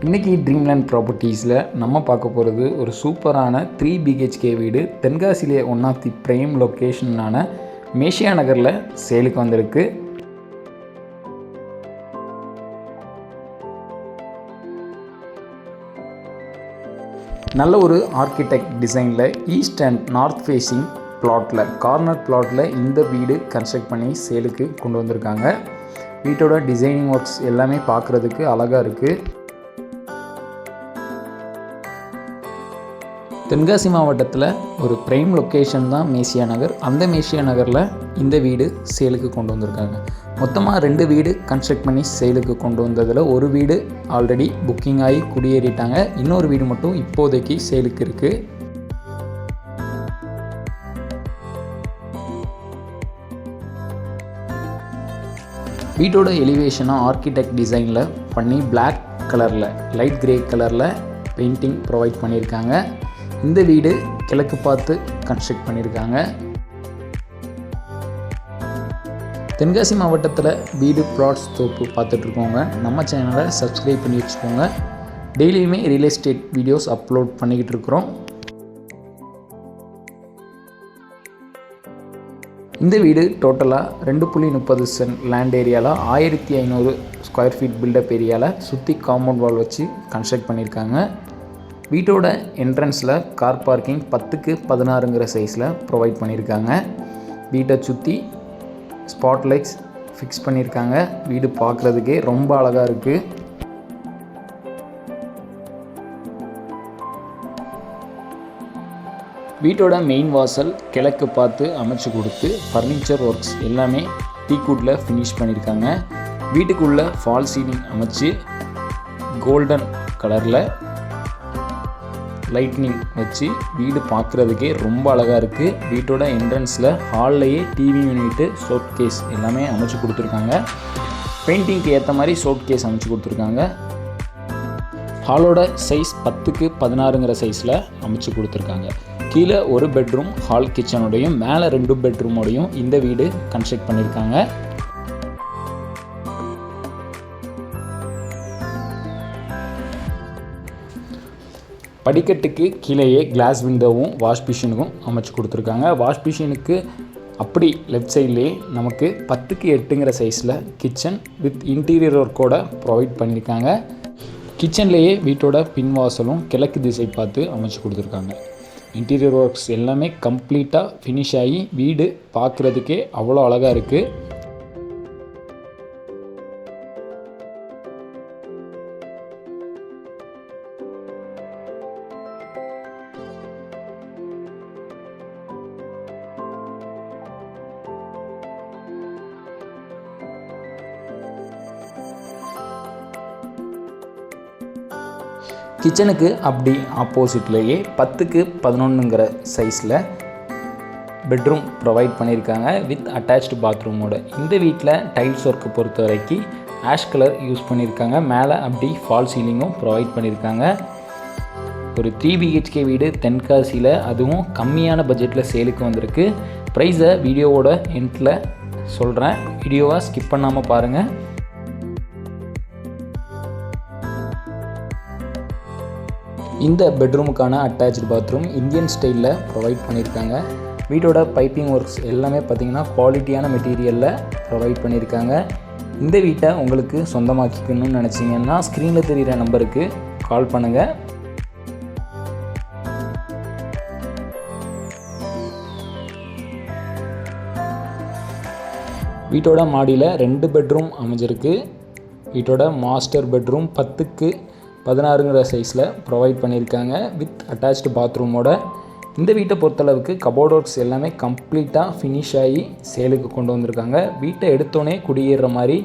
இன்றைக்கி ட்ரீம்லேண்ட் ப்ராப்பர்ட்டிஸில் நம்ம பார்க்க போகிறது ஒரு சூப்பரான 3 BHK வீடு. தென்காசியிலே ஒன் ஆஃப் தி ப்ரைம் லொக்கேஷனான மேஷியா நகரில் சேலுக்கு வந்திருக்கு. நல்ல ஒரு ஆர்கிடெக்ட் டிசைனில் ஈஸ்ட் அண்ட் நார்த் ஃபேஸிங் பிளாட்டில், கார்னர் பிளாட்டில் இந்த வீடு கன்ஸ்ட்ரக்ட் பண்ணி சேலுக்கு கொண்டு வந்திருக்காங்க. வீட்டோட டிசைனிங் ஒர்க்ஸ் எல்லாமே பார்க்குறதுக்கு அழகாக இருக்குது. தென்காசி மாவட்டத்தில் ஒரு ப்ரைம் லொக்கேஷன் தான் மேஷியா நகர். அந்த மேஷியா நகரில் இந்த வீடு சேலுக்கு கொண்டு வந்திருக்காங்க. மொத்தமாக 2 வீடு கன்ஸ்ட்ரக்ட் பண்ணி சேலுக்கு கொண்டு வந்ததில் ஒரு வீடு ஆல்ரெடி புக்கிங் ஆகி குடியேறிட்டாங்க. இன்னொரு வீடு மட்டும் இப்போதைக்கு சேலுக்கு இருக்குது. வீட்டோட எலிவேஷனாக ஆர்கிடெக்ட் டிசைனில் பண்ணி பிளாக் கலரில், லைட் கிரே கலரில் பெயிண்டிங் ப்ரொவைட் பண்ணியிருக்காங்க. இந்த வீடு கிழக்கு பார்த்து கன்ஸ்ட்ரக்ட் பண்ணியிருக்காங்க. தென்காசி மாவட்டத்தில் வீடு பிளாட்ஸ் தோப்பு பார்த்துட்ருக்கோங்க. நம்ம சேனலை சப்ஸ்கிரைப் பண்ணி வச்சுக்கோங்க. டெய்லியுமே ரியல் எஸ்டேட் வீடியோஸ் அப்லோட் பண்ணிக்கிட்டு இருக்கிறோம். இந்த வீடு டோட்டலாக 2.30 சென்ட் லேண்ட் ஏரியாவில் 1500 ஸ்கொயர் ஃபீட் பில்டப் ஏரியாவில் சுற்றி காம்பவுண்ட் வால் வச்சு கன்ஸ்ட்ரக்ட் பண்ணியிருக்காங்க. வீட்டோட என்ட்ரன்ஸில் கார் பார்க்கிங் 10க்கு 16ங்கிற சைஸில் ப்ரொவைட் பண்ணியிருக்காங்க. வீட்டை சுற்றி ஸ்பாட் லைட்ஸ் ஃபிக்ஸ் பண்ணியிருக்காங்க. வீடு பார்க்குறதுக்கே ரொம்ப அழகாக இருக்குது. வீட்டோட மெயின் வாசல் கிழக்கு பார்த்து அமைச்சு கொடுத்து ஃபர்னிச்சர் ஒர்க்ஸ் எல்லாமே டீக்குட்டில் ஃபினிஷ் பண்ணியிருக்காங்க. வீட்டுக்குள்ளே ஃபால் சீலிங் அமைச்சு கோல்டன் கலரில் லைட்னிங் வச்சு வீடு பார்க்குறதுக்கே ரொம்ப அழகாக இருக்குது. வீட்டோட என்ட்ரன்ஸில் ஹால்லையே டிவி யூனிட்டு, ஷோட் கேஸ் எல்லாமே அமைச்சு கொடுத்துருக்காங்க. பெயிண்டிங்க்கு ஏற்ற மாதிரி ஷோட் கேஸ் அமைச்சு கொடுத்துருக்காங்க. ஹாலோட சைஸ் 10க்கு 16ங்கிற சைஸில் அமைச்சு கொடுத்துருக்காங்க. கீழே ஒரு பெட்ரூம் ஹால் கிச்சனோடையும் மேலே 2 பெட்ரூமோடையும் இந்த வீடு கன்ஸ்ட்ரக்ட் பண்ணியிருக்காங்க. படிக்கட்டுக்கு கீழேயே கிளாஸ் விண்டோவும் வாஷ் மிஷினுக்கும் அமைச்சு கொடுத்துருக்காங்க. வாஷ் மிஷினுக்கு அப்படி லெஃப்ட் சைட்லேயே நமக்கு 10க்கு 8ங்கிற சைஸில் கிச்சன் வித் இன்டீரியர் ஒர்க்கோட ப்ரொவைட் பண்ணியிருக்காங்க. கிச்சன்லேயே வீட்டோட பின்வாசலும் கிழக்கு திசை பார்த்து அமைச்சு கொடுத்துருக்காங்க. இன்டீரியர் ஒர்க்ஸ் எல்லாமே கம்ப்ளீட்டாக ஃபினிஷ் ஆகி வீடு பார்க்குறதுக்கே அவ்வளோ அழகாக இருக்குது. கிச்சனுக்கு அப்படி ஆப்போசிட்லேயே 10க்கு 11ங்கிற சைஸில் பெட்ரூம் ப்ரொவைட் பண்ணியிருக்காங்க வித் அட்டாச்டு பாத்ரூமோட. இந்த வீட்டில் டைல்ஸ் ஒர்க்கை பொறுத்த வரைக்கும் ஆஷ் கலர் யூஸ் பண்ணியிருக்காங்க. மேலே அப்படி ஃபால் சீலிங்கும் ப்ரொவைட் பண்ணியிருக்காங்க. ஒரு 3 BHK வீடு தென்காசியில், அதுவும் கம்மியான பட்ஜெட்டில் சேலுக்கு வந்திருக்கு. ப்ரைஸை வீடியோவோட எண்டில் சொல்கிறேன், வீடியோவை ஸ்கிப் பண்ணாமல் பாருங்கள். இந்த பெட்ரூமுக்கான அட்டாச்டு பாத்ரூம் இந்தியன் ஸ்டைலில் ப்ரொவைட் பண்ணியிருக்காங்க. வீட்டோட பைப்பிங் ஒர்க்ஸ் எல்லாமே பார்த்திங்கன்னா குவாலிட்டியான மெட்டீரியலில் ப்ரொவைட் பண்ணியிருக்காங்க. இந்த வீட்டை உங்களுக்கு சொந்தமாக்கிக்கணும்னு நினச்சிங்கன்னா ஸ்க்ரீனில் தெரிகிற நம்பருக்கு கால் பண்ணுங்கள். வீட்டோட மாடியில் 2 பெட்ரூம் அமைஞ்சிருக்கு. வீட்டோட மாஸ்டர் பெட்ரூம் 10க்கு 16ங்கிற சைஸில் ப்ரொவைட் பண்ணியிருக்காங்க வித் அட்டாச்டு பாத்ரூமோட. இந்த வீட்டை பொறுத்தளவுக்கு கபோர்ட் ஒர்க்ஸ் எல்லாமே கம்ப்ளீட்டாக ஃபினிஷ் ஆகி சேலுக்கு கொண்டு வந்திருக்காங்க. வீட்டை எடுத்தோடனே குடியேற மாதிரி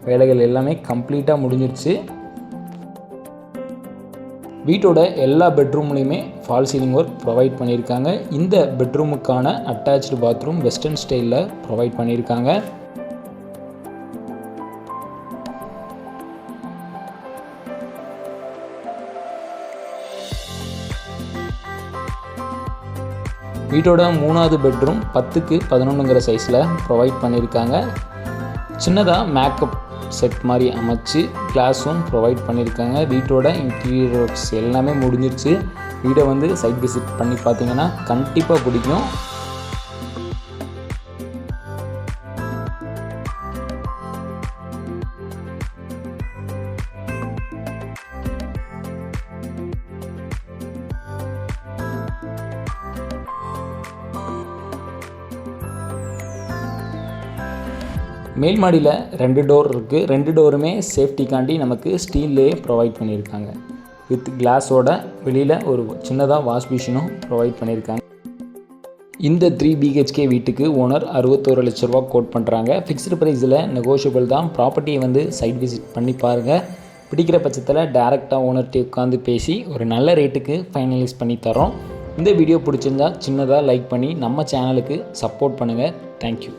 வேலைகள் எல்லாமே கம்ப்ளீட்டாக முடிஞ்சிருச்சு. வீட்டோட எல்லா பெட்ரூம்லேயுமே ஃபால் சீலிங் ஒர்க் ப்ரொவைட் பண்ணியிருக்காங்க. இந்த பெட்ரூமுக்கான அட்டாச்டு பாத்ரூம் வெஸ்டர்ன் ஸ்டைலில் ப்ரொவைட் பண்ணியிருக்காங்க. வீட்டோட 3வது பெட்ரூம் 10க்கு 11ங்கிற சைஸில் ப்ரொவைட் பண்ணியிருக்காங்க. சின்னதாக மேக்கப் செட் மாதிரி அமைச்சு கிளாஸும் ப்ரொவைட் பண்ணியிருக்காங்க. வீட்டோட இன்டீரியர் ஒர்க்ஸ் எல்லாமே முடிஞ்சிருச்சு. வீடை வந்து சைட் விசிட் பண்ணி பார்த்தீங்கன்னா கண்டிப்பாக பிடிக்கும். மேல் மாடியில் 2 டோர் இருக்குது. 2 டோருமே சேஃப்டிக்காண்டி நமக்கு ஸ்டீல்லையே ப்ரொவைட் பண்ணியிருக்காங்க. வித் கிளாஸோட வெளியில் ஒரு சின்னதாக வாஷ் மிஷினும் ப்ரொவைட் பண்ணியிருக்காங்க. இந்த 3 BHK வீட்டுக்கு ஓனர் 61 லட்ச ரூபா கோட் பண்ணுறாங்க. ஃபிக்ஸ்டு ப்ரைஸில் நெகோஷியபிள் தான். ப்ராப்பர்ட்டியை வந்து சைட் விசிட் பண்ணி பாருங்கள். பிடிக்கிற பட்சத்தில் டேரெக்டாக ஓனர்கிட்ட உட்காந்து பேசி ஒரு நல்ல ரேட்டுக்கு ஃபைனலைஸ் பண்ணி தரோம். இந்த வீடியோ பிடிச்சிருந்தா சின்னதாக லைக் பண்ணி நம்ம சேனலுக்கு சப்போர்ட் பண்ணுங்கள். தேங்க்யூ.